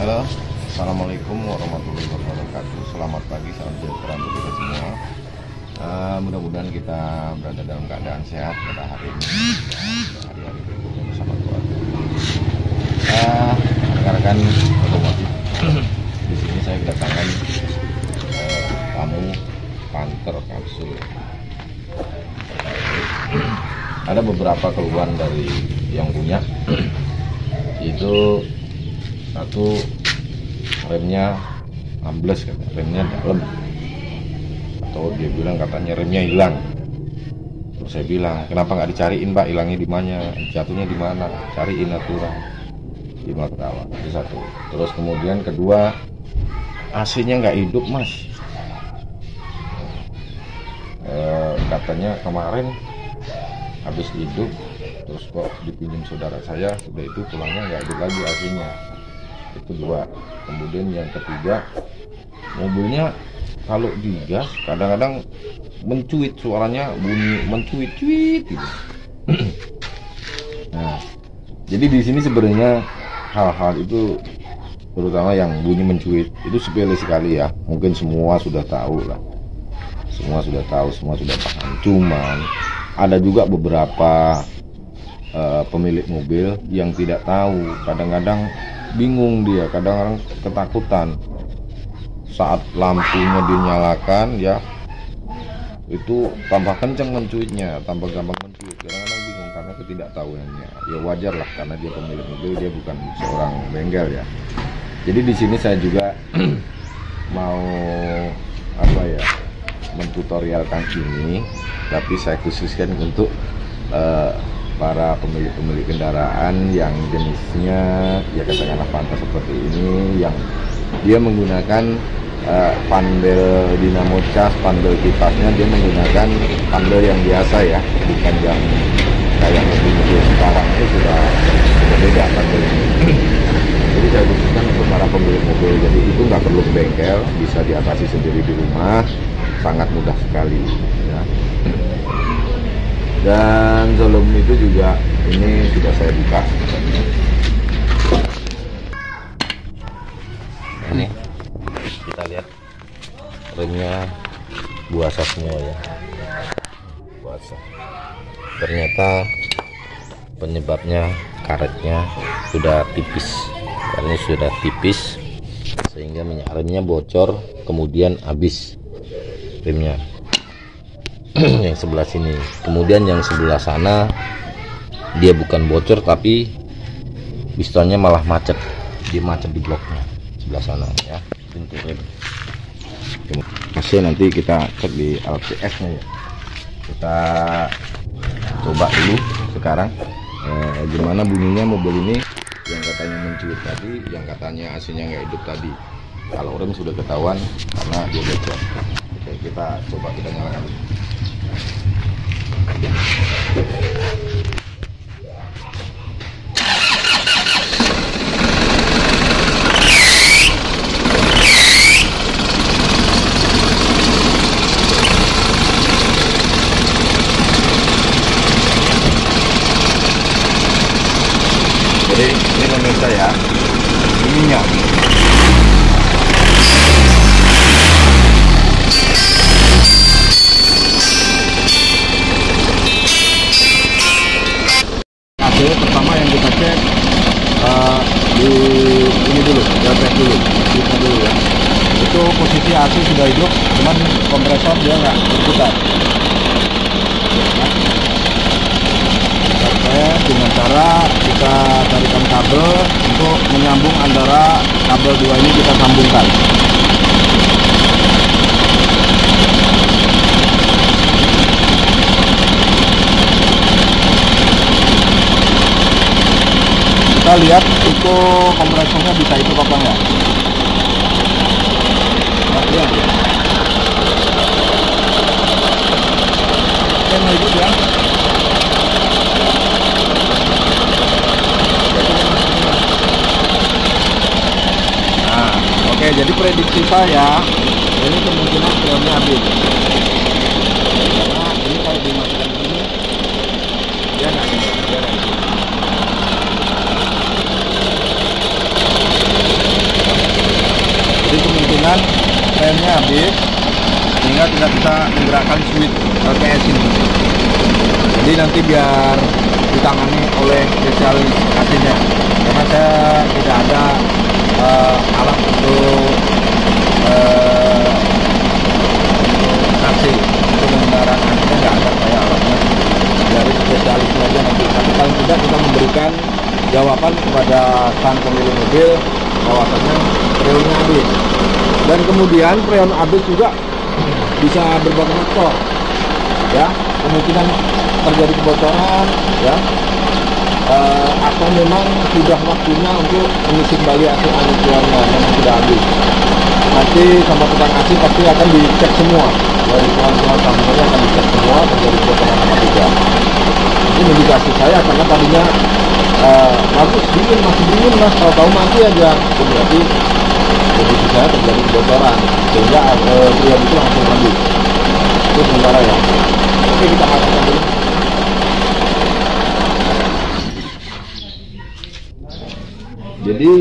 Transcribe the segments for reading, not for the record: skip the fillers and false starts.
Halo, assalamualaikum warahmatullahi wabarakatuh. Selamat pagi, salam sejahtera untuk kita semua. Mudah-mudahan kita berada dalam keadaan sehat pada hari ini, hari-hari berikutnya bersama keluarga. Rekan-rekan otomotif, di sini saya kedatangan tamu Panther Kapsul. Ada beberapa keluhan dari yang punya, itu satu, remnya ambles, remnya dalam, atau dia bilang katanya remnya hilang. Terus saya bilang, kenapa nggak dicariin Pak, hilangnya di mana, jatuhnya di mana, cariin aturan. Dia malah ketawa. Itu satu. Terus kemudian kedua, AC-nya nggak hidup Mas. Katanya kemarin habis hidup, terus kok dipinjam saudara saya, sudah itu pulangnya nggak hidup lagi AC-nya. Itu dua. Kemudian yang ketiga, mobilnya kalau digas kadang-kadang mencuit, suaranya bunyi mencuit-cuit gitu. Nah, jadi di sini sebenarnya hal-hal itu, terutama yang bunyi mencuit, itu sepele sekali ya. Mungkin semua sudah tahu lah, semua sudah tahu, semua sudah paham. Cuman ada juga beberapa pemilik mobil yang tidak tahu, kadang-kadang bingung dia, kadang-kadang ketakutan saat lampunya dinyalakan ya, itu tambah kenceng mencuitnya, tambah gampang mencuit. Kadang-kadang bingung karena ketidaktahuannya. Ya wajar lah, karena dia pemilik mobil, dia bukan seorang bengkel ya. Jadi di sini saya juga mau mentutorialkan ini, tapi saya khususkan untuk para pemilik kendaraan yang jenisnya ya katakanlah Panther seperti ini, yang dia menggunakan pandel dinamo cas, pandel kipasnya dia menggunakan pandel yang biasa ya, bukan yang kayak mobil sekarang itu sudah beda pandelnya. Jadi saya khususkan untuk para pemilik mobil, jadi itu nggak perlu ke bengkel, bisa diatasi sendiri di rumah, sangat mudah sekali ya. Dan sebelum itu juga ini sudah saya buka. Ini kita lihat remnya buasa semua ya, buasa. Ternyata penyebabnya karetnya sudah tipis, karena sudah tipis sehingga minyak remnya bocor, kemudian habis remnya. Yang sebelah sini, kemudian yang sebelah sana dia bukan bocor tapi pistonnya malah macet, dia macet di bloknya sebelah sana ya, pintu rem. Masih nanti kita cek di LCS nya ya, kita coba dulu sekarang gimana bunyinya mobil ini yang katanya mencuit tadi, yang katanya AC-nya nggak hidup tadi. Kalau rem sudah ketahuan karena dia bocor. Oke, kita coba, kita nyalakan. Jadi ini pemirsa ya, minyak. Pertama yang kita cek di ini dulu, kita dulu ya. Itu posisi AC sudah hidup, cuman kompresor dia nggak berputar. Kita cek dengan cara kita tarikan kabel untuk menyambung antara kabel dua ini, kita sambungkan. Kita lihat itu kompresornya bisa hidup apa enggak. Lihat ya. Oke, mau hidup ya. Nah, oke, jadi prediksi saya ini kemungkinan filmnya habis. Karena ini kalau dimatikan ini dia nggak hidup, dia nggak hidup. kemungkinan remnya habis sehingga tidak bisa menggerakkan switch LPS ini. Jadi nanti biar ditangani oleh spesialis AC-nya, karena saya tidak ada alat untuk AC, untuk mengendaran AC nggak ada saya alatnya, dari spesialis saja nanti. Tapi paling tidak kita memberikan jawaban kepada sang pemilik mobil bahwasannya freonnya habis. Dan kemudian freon habis juga bisa berbagai faktor, ya, kemungkinan terjadi kebocoran, ya, atau memang sudah waktunya untuk mengisi kembali AC angin keluarnya, memang sudah habis. Nanti sama tukang AC pasti akan dicek semua, dari keluar kamera akan dicek semua terjadi kebocoran apa tidak. Ini indikasi saya, karena tadinya bagus dingin, masih dingin mas, tahu mati aja, itu berarti posisi saya terjadi kebocoran sehingga freon itu langsung habis. Itu sementara ya. Oke, kita masukkan dulu. Jadi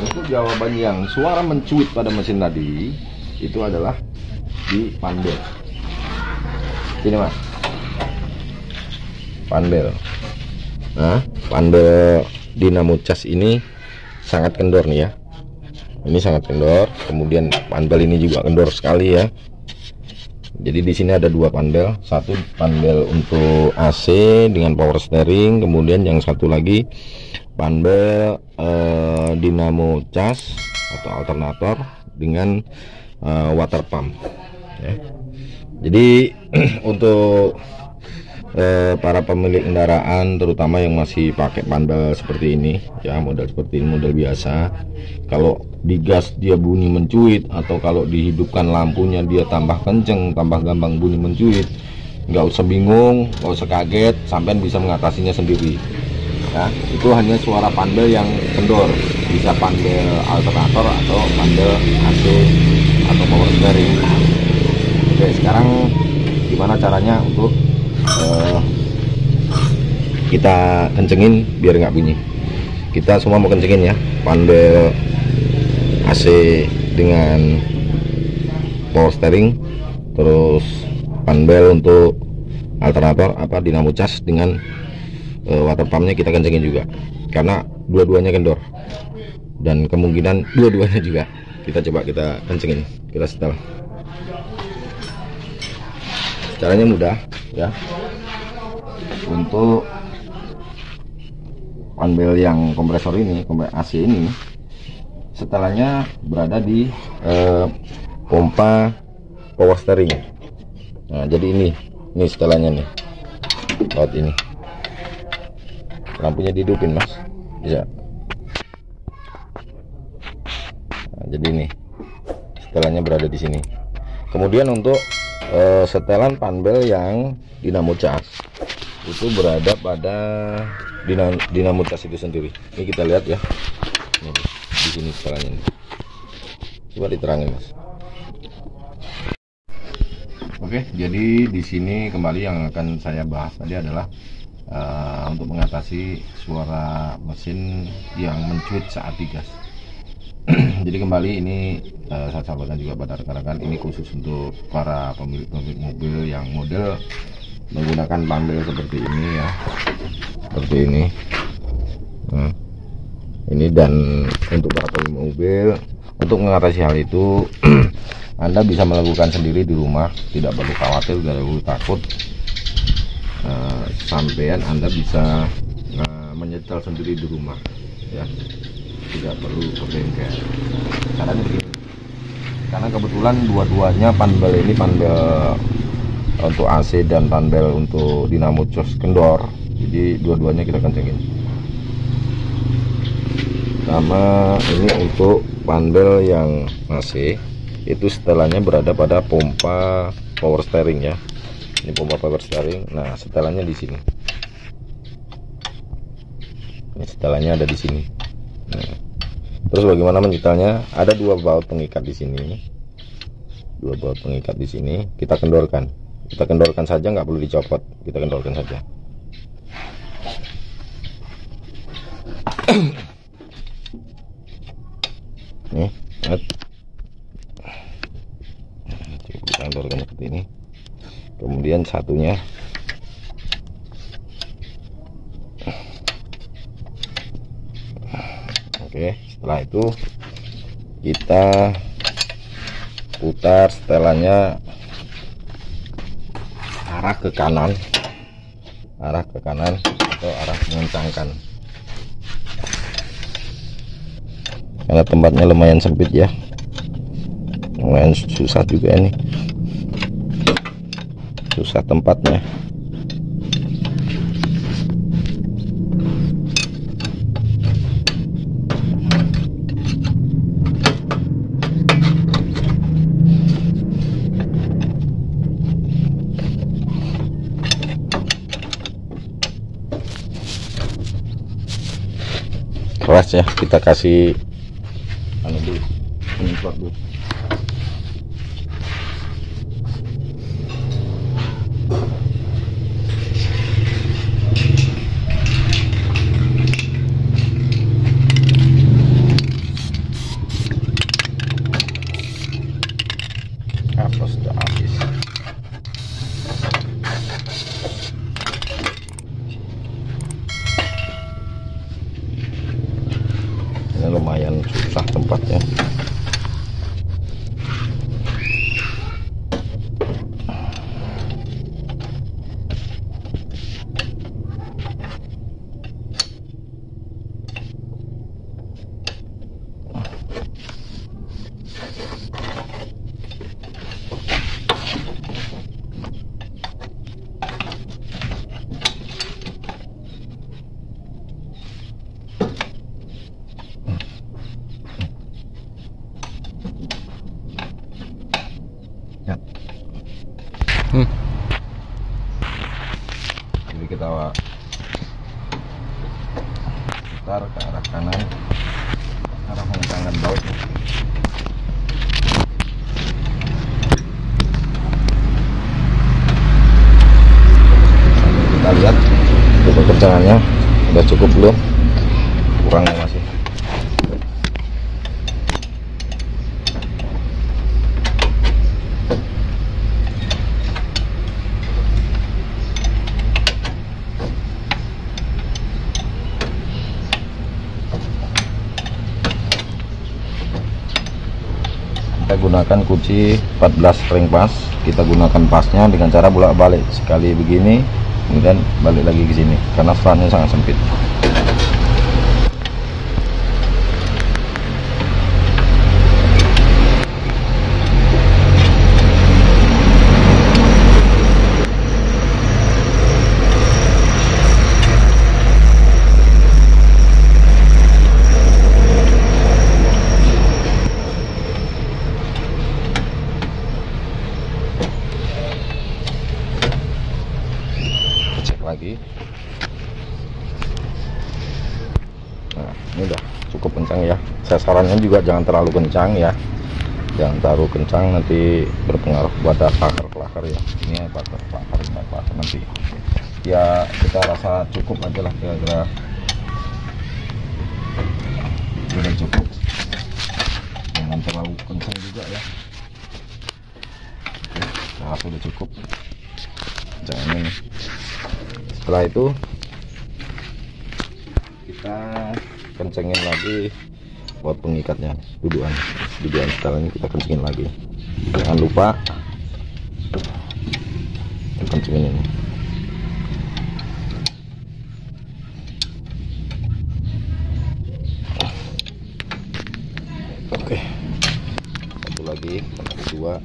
untuk jawaban yang suara mencuit pada mesin tadi itu adalah di panbel. Sini mas, panbel. Nah, panbel dinamo cas ini sangat kendor nih ya. Ini sangat kendor. Kemudian panbel ini juga kendor sekali ya. Jadi di sini ada dua panbel, satu panbel untuk AC dengan power steering, kemudian yang satu lagi panbel dinamo cas atau alternator dengan water pump. Ya. Jadi untuk para pemilik kendaraan, terutama yang masih pakai panbel seperti ini, ya, model seperti ini, model biasa, kalau digas dia bunyi mencuit, atau kalau dihidupkan lampunya dia tambah kenceng, tambah gampang bunyi mencuit, nggak usah bingung, nggak usah kaget, sampean bisa mengatasinya sendiri. Ya, itu hanya suara panbel yang kendor, bisa panbel alternator atau panbel AC atau power steering. Oke, sekarang gimana caranya untuk kita kencengin biar nggak bunyi? Kita semua mau kencengin ya, panbel AC dengan power steering, terus panbel untuk alternator apa dinamo cas dengan water pumpnya kita kencengin juga, karena dua-duanya kendor dan kemungkinan dua-duanya juga. Kita coba kita kencengin, kita setel. Caranya mudah ya. Untuk panbel yang kompresor ini, AC ini, setelannya berada di pompa power steering. Nah, jadi ini setelannya nih, laut ini. Lampunya dihidupin mas, bisa. Nah, jadi ini setelannya berada di sini. Kemudian untuk setelan panbel yang dinamo cas itu berada pada dinamo cas itu sendiri. Ini kita lihat ya, ini, di sini setelannya. Coba diterangin mas. Oke, jadi di sini kembali yang akan saya bahas tadi adalah untuk mengatasi suara mesin yang mencuit saat digas. Jadi kembali ini saya sampaikan juga pada rekan-rekan, ini khusus untuk para pemilik mobil yang model menggunakan panbel seperti ini ya, seperti ini. Nah, ini, dan untuk para pemilik mobil, untuk mengatasi hal itu Anda bisa melakukan sendiri di rumah, tidak perlu khawatir, tidak perlu takut. Sampean Anda bisa menyetel sendiri di rumah ya, tidak perlu ke bengkel. Caranya begini, karena kebetulan dua-duanya panbel ini, panbel untuk AC dan panbel untuk dinamo cas kendor, jadi dua-duanya kita kencengin. Sama ini untuk panbel yang AC itu setelannya berada pada pompa power steering ya. Ini pompa power steering. Nah, setelannya di sini. Ini setelannya ada di sini. Nah, terus bagaimana menyetelnya? Ada dua baut pengikat di sini. Dua baut pengikat di sini. Kita kendorkan. Kita kendorkan saja, nggak perlu dicopot. Kita kendorkan saja. Nih, kemudian satunya. Oke, setelah itu kita putar setelannya arah ke kanan atau arah mengencangkan, karena tempatnya lumayan sempit ya, lumayan susah juga ini, susah tempatnya. Keras ya, kita kasih dulu, penyemprot dulu. Apa sudah habis? Ini lumayan susah tempatnya. Jadi kita putar ke arah kanan, arah mengencangkan baut. Kita lihat untuk kencangannya udah cukup belum, kurangnya masih. Kita gunakan kunci 14 ring pas. Kita gunakan pasnya dengan cara bolak-balik, sekali begini kemudian balik lagi ke sini karena selatnya sangat sempit. Lagi, nah ini udah cukup kencang ya. Saya sarankan juga jangan terlalu kencang ya, jangan terlalu kencang, nanti berpengaruh pada kelakar ya. Ini kelakar nanti ya, kita rasa cukup aja lah, kira-kira udah cukup, jangan terlalu kencang juga ya. Oke, saya rasa udah cukup, jangan ini. Setelah itu kita kencengin lagi buat pengikatnya, dudukan setelah ini kita kencengin lagi. Jangan lupa kencengin ini. Oke, satu lagi, kedua.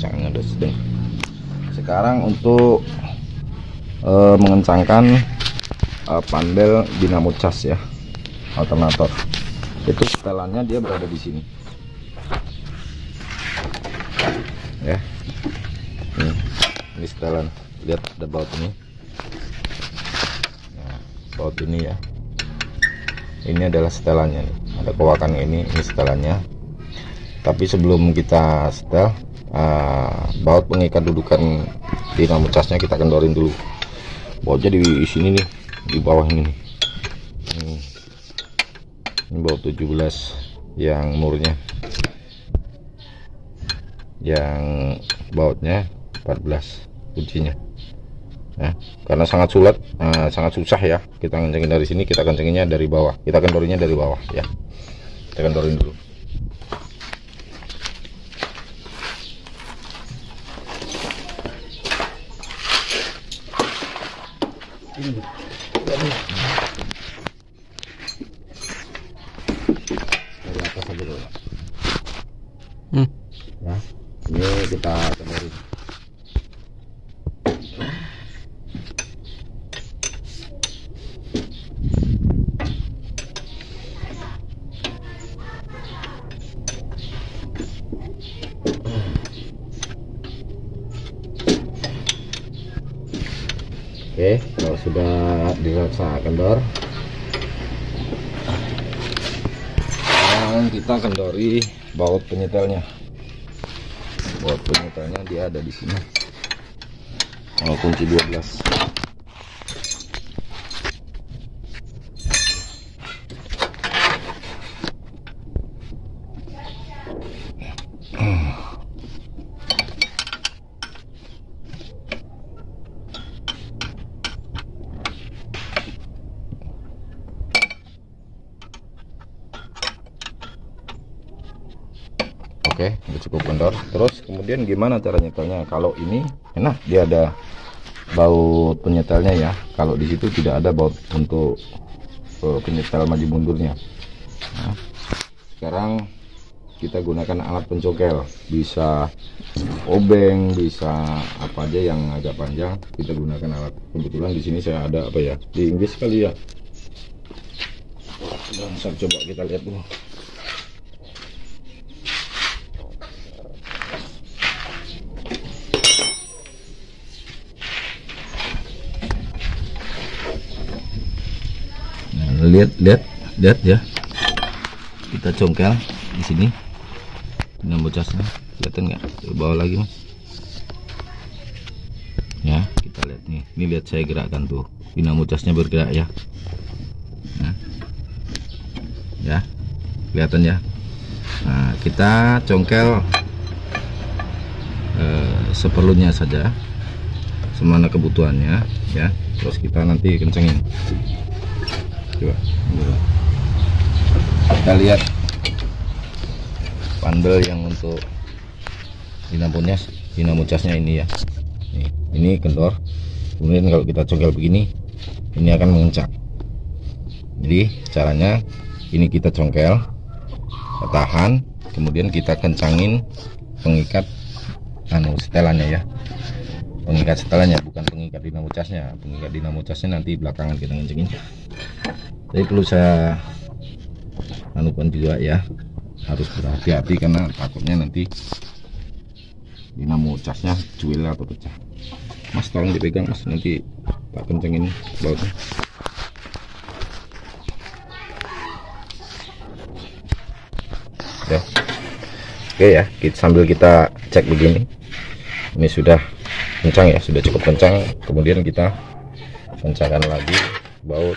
kencangnya udah sedang. Sekarang untuk mengencangkan panel dinamo cas ya, alternator. Itu setelannya dia berada di sini ya. Ini setelan, lihat ada baut ini. Nah, baut ini ya, ini adalah setelannya nih. Ada kowakan ini setelannya. Tapi sebelum kita setel, baut pengikat dudukan dinamo casnya kita kendorin dulu. Bautnya di sini nih, di bawah ini nih. Ini baut 17 yang murnya, yang bautnya 14 kuncinya. Nah, karena sangat sulit, sangat susah ya kita kencengin dari sini, kita kencenginnya dari bawah, kita kendorinya dari bawah ya. Kita kendorin dulu. Dari atas aja dulu ya. Ini kita kendorin. Oke, kalau sudah dirasa kendor, sekarang kita kendori baut penyetelnya. Baut penyetelnya dia ada di sini. Kalau kunci 12. Oke, udah cukup kendor. Terus kemudian gimana cara nyetelnya? Kalau ini enak, dia ada baut penyetelnya ya. Kalau di situ tidak ada baut untuk penyetel maju mundurnya. Nah, sekarang kita gunakan alat pencongkel, bisa obeng, bisa apa aja yang agak panjang. Kita gunakan alat. Kebetulan di sini saya ada apa ya? Di Inggris kali ya. Dan coba kita lihat dulu. Lihat ya, kita congkel di sini dinamo casnya, kelihatan nggak? Bawah lagi mas ya, kita lihat nih, ini lihat saya gerakkan tuh, dinamo casnya bergerak ya. Nah ya, kelihatan ya. Nah, kita congkel seperlunya saja, semana kebutuhannya ya. Terus kita nanti kencengin. Coba kita lihat pandel yang untuk dinamo casnya ini ya. Ini kendor. Kemudian kalau kita congkel begini, ini akan mengencang. Jadi caranya ini kita congkel, tahan, kemudian kita kencangin pengikat setelannya ya. Pengikat setelannya, bukan pengikat dinamo casnya. Pengikat dinamo casnya nanti belakangan kita kencangin. Jadi perlu saya anukan juga ya, harus berhati-hati karena takutnya nanti dinamo casnya cuil atau pecah. Mas tolong dipegang mas, nanti tak kencengin bautnya. Ya. Oke ya, sambil kita cek begini, ini sudah kencang ya, sudah cukup kencang. Kemudian kita kencangkan lagi baut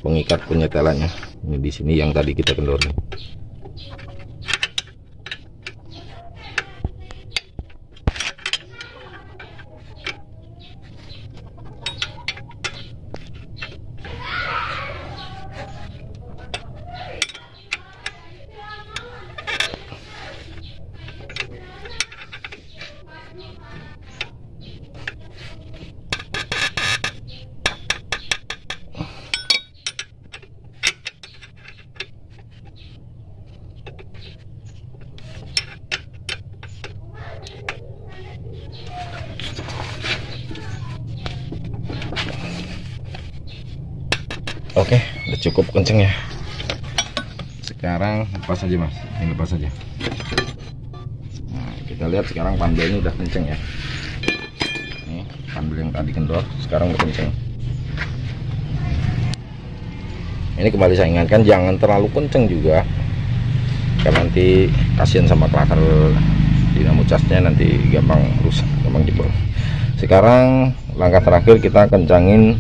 pengikat penyetelannya. Ini di sini yang tadi kita kendori. Oke, udah cukup kenceng ya. Sekarang lepas aja mas, ini lepas aja. Nah, kita lihat sekarang pandelnya udah kenceng ya. Nih, pandel yang tadi kendor, sekarang udah kenceng. Ini kembali saya ingatkan, jangan terlalu kenceng juga, karena nanti kasihan sama klaker dinamo casnya, nanti gampang rusak, gampang jebol. Sekarang langkah terakhir, kita kencangin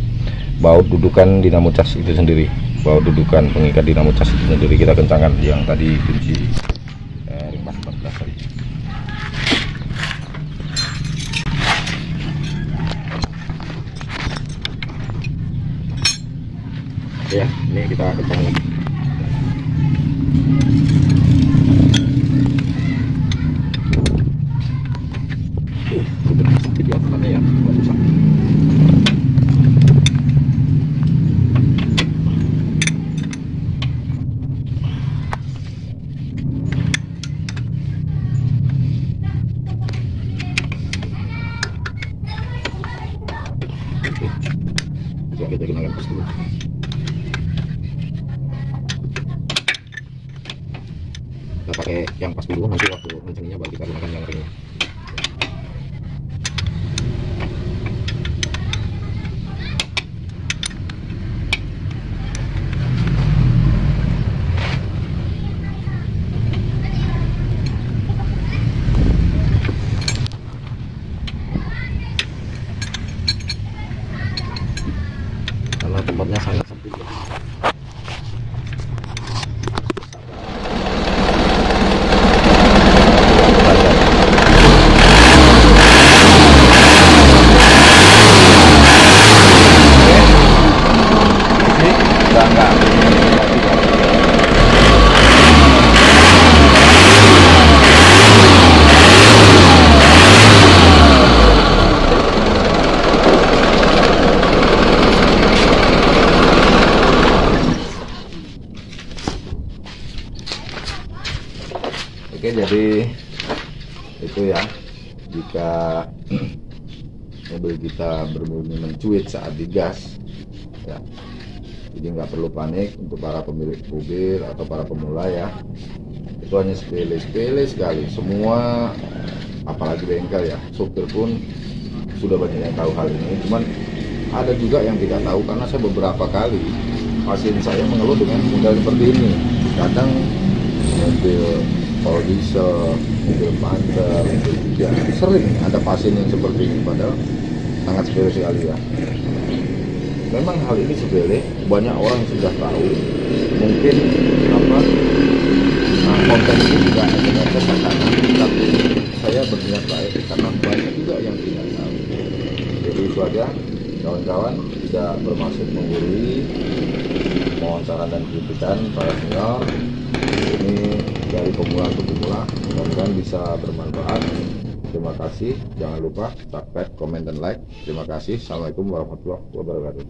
baut dudukan dinamo cas itu sendiri. Baut dudukan pengikat dinamo cas itu sendiri kita kencangkan, yang tadi kunci ring 14 tadi. Ya, ini kita kencang lagi. Sedikit ya temannya ya, nggak usah. Oke, kita gunakan pas dulu. Kita pakai yang pas dulu, nanti waktu kencangnya baru kita gunakan yang ringnya. Karena tempatnya sangat sempit ya. Oke, jadi itu ya, jika mobil kita berbunyi mencuit saat digas ya, jadi nggak perlu panik untuk para pemilik mobil atau para pemula ya. Itu hanya sepele sekali. Semua, apalagi bengkel ya, sopir pun sudah banyak yang tahu hal ini. Cuman ada juga yang tidak tahu, karena saya beberapa kali pasien saya mengeluh dengan model seperti ini. Kadang mobil kalau diesel, mobil panter, ya sering ada pasien yang seperti ini, padahal sangat sepele sekali ya. Memang hal ini sepele, banyak orang sudah tahu. Mungkin konten ini juga hanya kesadaran, tapi saya berniat baik karena banyak juga yang tidak tahu. Jadi itu aja kawan-kawan, tidak bermaksud menggurui, mohon saran dan kritikan para senior. Ini dari pemula untuk pemula, mudah-mudahan bisa bermanfaat. Terima kasih, jangan lupa subscribe, komen, dan like. Terima kasih. Assalamualaikum warahmatullahi wabarakatuh.